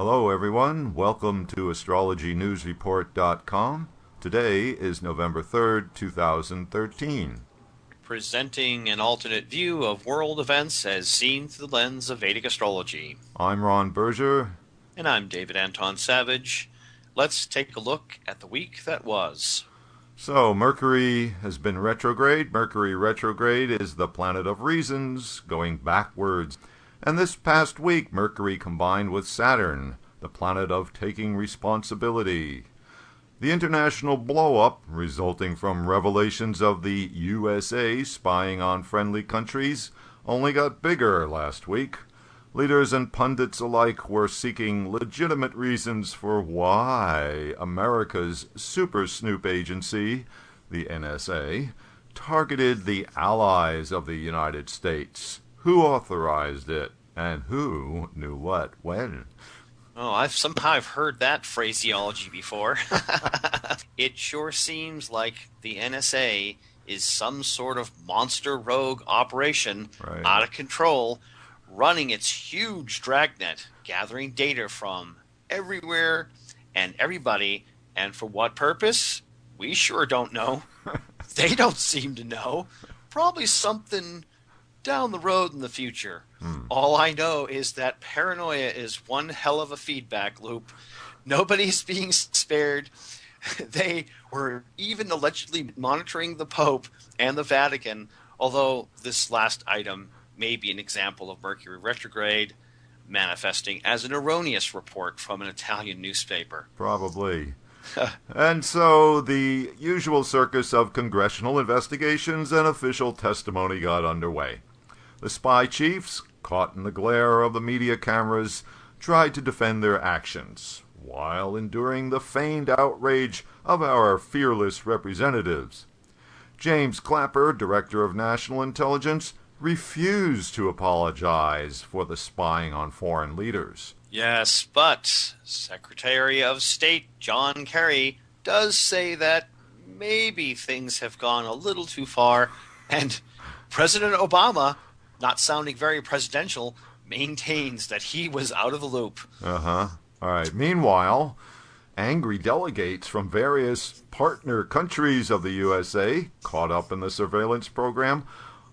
Hello, everyone. Welcome to AstrologyNewsReport.com. Today is November 3rd, 2013. Presenting an alternate view of world events as seen through the lens of Vedic astrology. I'm Ron Berger. And I'm David Anton Savage. Let's take a look at the week that was. So, Mercury has been retrograde. Mercury retrograde is the planet of reasons, going backwards. And this past week, Mercury combined with Saturn, the planet of taking responsibility. The international blow-up, resulting from revelations of the USA spying on friendly countries, only got bigger last week. Leaders and pundits alike were seeking legitimate reasons for why America's super snoop agency, the NSA, targeted the allies of the United States. Who authorized it, and who knew what when? Oh, I've heard that phraseology before. It sure seems like the NSA is some sort of monster rogue operation, Right. out of control, running its huge dragnet, gathering data from everywhere and everybody, and for what purpose? We sure don't know. They don't seem to know. Probably something down the road in the future. All I know is that paranoia is one hell of a feedback loop. Nobody's being spared. They were even allegedly monitoring the Pope and the Vatican, although this last item may be an example of Mercury retrograde manifesting as an erroneous report from an Italian newspaper. Probably. And so the usual circus of congressional investigations and official testimony got underway. The spy chiefs, caught in the glare of the media cameras, tried to defend their actions, while enduring the feigned outrage of our fearless representatives. James Clapper, Director of National Intelligence, refused to apologize for the spying on foreign leaders. Yes, but Secretary of State John Kerry does say that maybe things have gone a little too far, and President Obama, not sounding very presidential, maintains that he was out of the loop. All right. Meanwhile, angry delegates from various partner countries of the USA, caught up in the surveillance program,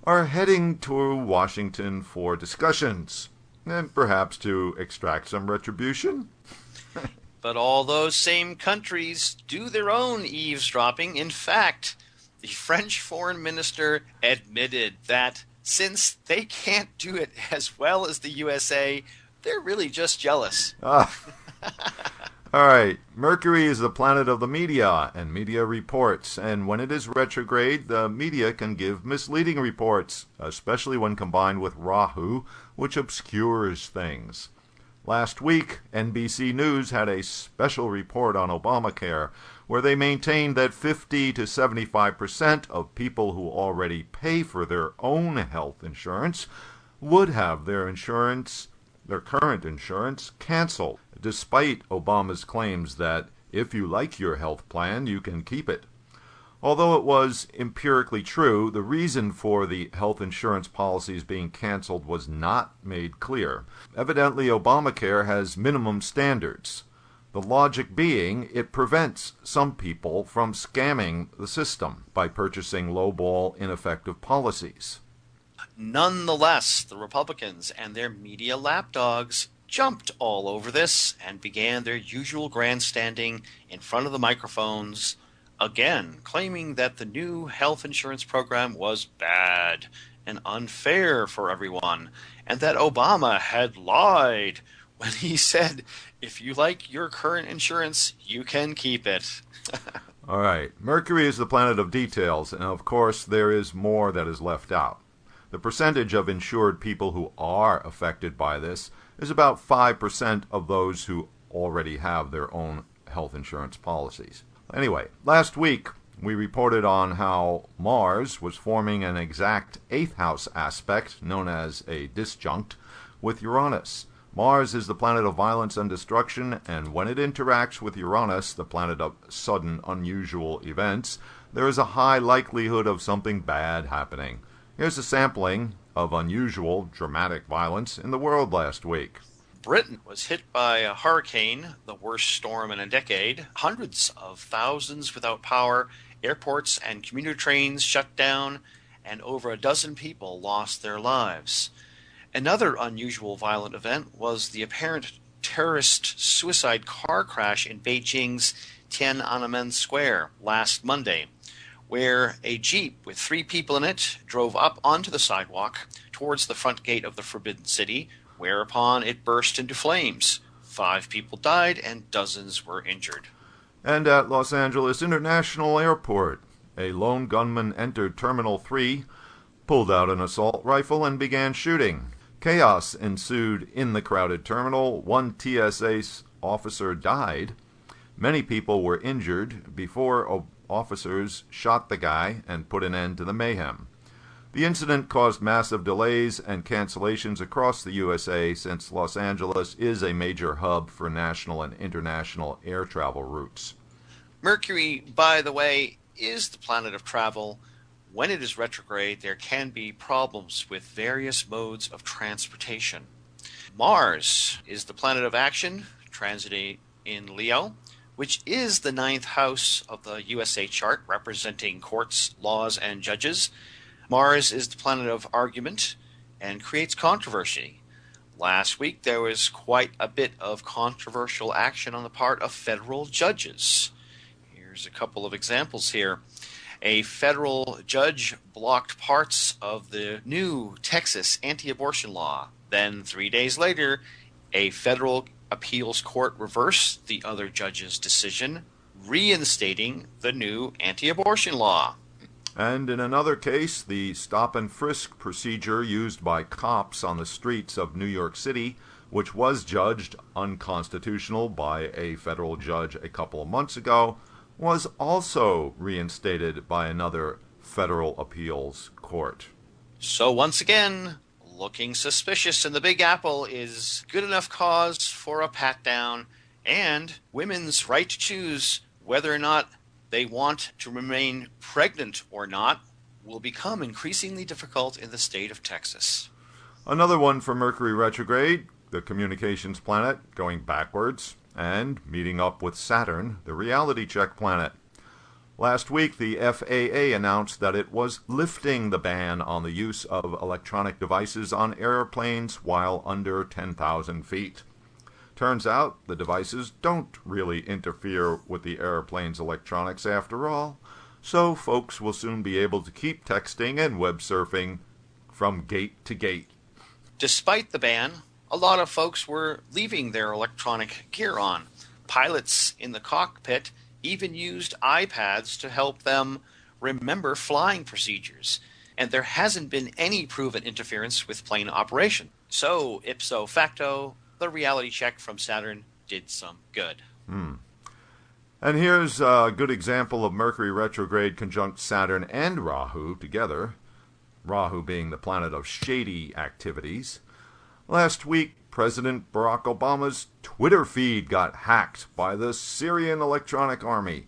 are heading to Washington for discussions, and perhaps to extract some retribution. But all those same countries do their own eavesdropping. In fact, the French foreign minister admitted that since they can't do it as well as the USA, they're really just jealous. All right. Mercury is the planet of the media and media reports, and when it is retrograde, the media can give misleading reports, especially when combined with Rahu, which obscures things. Last week, NBC News had a special report on Obamacare, where they maintained that 50 to 75% of people who already pay for their own health insurance would have their current insurance, canceled, despite Obama's claims that if you like your health plan, you can keep it. Although it was empirically true, the reason for the health insurance policies being canceled was not made clear. Evidently, Obamacare has minimum standards. The logic being, it prevents some people from scamming the system by purchasing lowball, ineffective policies. Nonetheless, the Republicans and their media lapdogs jumped all over this and began their usual grandstanding in front of the microphones, again claiming that the new health insurance program was bad and unfair for everyone, and that Obama had lied when he said, if you like your current insurance, you can keep it. All right. Mercury is the planet of details, and of course there is more that is left out. The percentage of insured people who are affected by this is about 5% of those who already have their own health insurance policies. Anyway, last week we reported on how Mars was forming an exact eighth house aspect, known as a disjunct, with Uranus. Mars is the planet of violence and destruction, and when it interacts with Uranus, the planet of sudden, unusual events, there is a high likelihood of something bad happening. Here's a sampling of unusual, dramatic violence in the world last week. Britain was hit by a hurricane, the worst storm in a decade. Hundreds of thousands without power, airports and commuter trains shut down, and over a dozen people lost their lives. Another unusual violent event was the apparent terrorist suicide car crash in Beijing's Tiananmen Square last Monday, where a Jeep with 3 people in it drove up onto the sidewalk towards the front gate of the Forbidden City, whereupon it burst into flames. 5 people died and dozens were injured. And at Los Angeles International Airport, a lone gunman entered Terminal 3, pulled out an assault rifle, and began shooting. Chaos ensued in the crowded terminal. 1 TSA officer died. Many people were injured before officers shot the guy and put an end to the mayhem. The incident caused massive delays and cancellations across the USA since Los Angeles is a major hub for national and international air travel routes. Mercury, by the way, is the planet of travel. When it is retrograde, there can be problems with various modes of transportation. Mars is the planet of action, transiting in Leo, which is the 9th house of the USA chart, representing courts, laws, and judges. Mars is the planet of argument and creates controversy. Last week, there was quite a bit of controversial action on the part of federal judges. Here's a couple of examples here. A federal judge blocked parts of the new Texas anti-abortion law. Then 3 days later, a federal appeals court reversed the other judge's decision, reinstating the new anti-abortion law. And in another case, the stop and frisk procedure used by cops on the streets of New York City, which was judged unconstitutional by a federal judge a couple of months ago, was also reinstated by another federal appeals court. So once again, looking suspicious in the Big Apple is good enough cause for a pat-down, and women's right to choose whether or not they want to remain pregnant or not will become increasingly difficult in the state of Texas. Another one for Mercury retrograde, the communications planet, going backwards, and meeting up with Saturn, the reality check planet. Last week, the FAA announced that it was lifting the ban on the use of electronic devices on airplanes while under 10,000 feet. Turns out the devices don't really interfere with the airplane's electronics after all, so folks will soon be able to keep texting and web surfing from gate to gate. Despite the ban, a lot of folks were leaving their electronic gear on. Pilots in the cockpit even used iPads to help them remember flying procedures, and there hasn't been any proven interference with plane operation. So, ipso facto, the reality check from Saturn did some good. And here's a good example of Mercury retrograde conjunct Saturn and Rahu together, Rahu being the planet of shady activities. Last week, President Barack Obama's Twitter feed got hacked by the Syrian Electronic Army.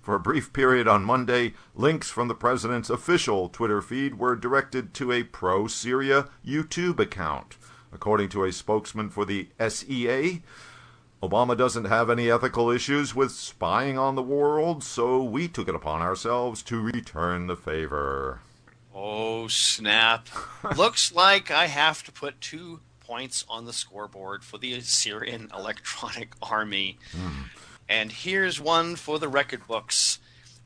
For a brief period on Monday, links from the president's official Twitter feed were directed to a pro-Syria YouTube account. According to a spokesman for the SEA, Obama doesn't have any ethical issues with spying on the world, so we took it upon ourselves to return the favor. Oh, snap. Looks like I have to put 2 points on the scoreboard for the Syrian Electronic Army. And here's one for the record books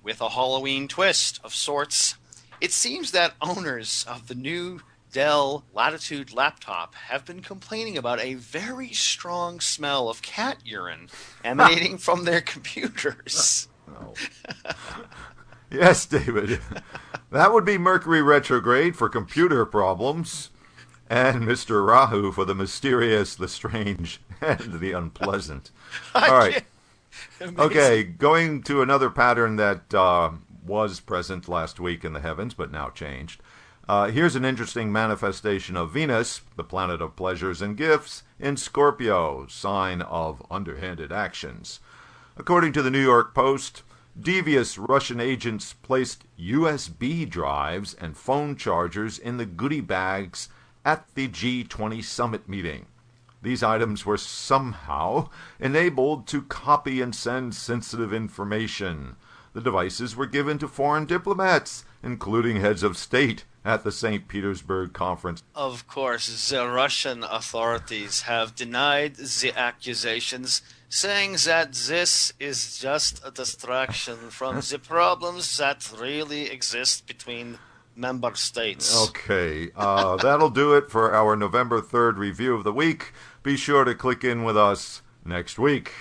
with a Halloween twist of sorts. It seems that owners of the new Dell Latitude laptop have been complaining about a very strong smell of cat urine emanating from their computers. Oh. Yes, David. That would be Mercury retrograde for computer problems, and Mr. Rahu for the mysterious, the strange, and the unpleasant. All right. Okay, going to another pattern that was present last week in the heavens, but now changed. Here's an interesting manifestation of Venus, the planet of pleasures and gifts, in Scorpio, sign of underhanded actions. According to the New York Post, devious Russian agents placed USB drives and phone chargers in the goodie bags at the G20 summit meeting. These items were somehow enabled to copy and send sensitive information. The devices were given to foreign diplomats, including heads of state, at the St. Petersburg conference. Of course, the Russian authorities have denied the accusations, saying that this is just a distraction from the problems that really exist between member states. Okay, that'll do it for our November 3rd review of the week. Be sure to click in with us next week.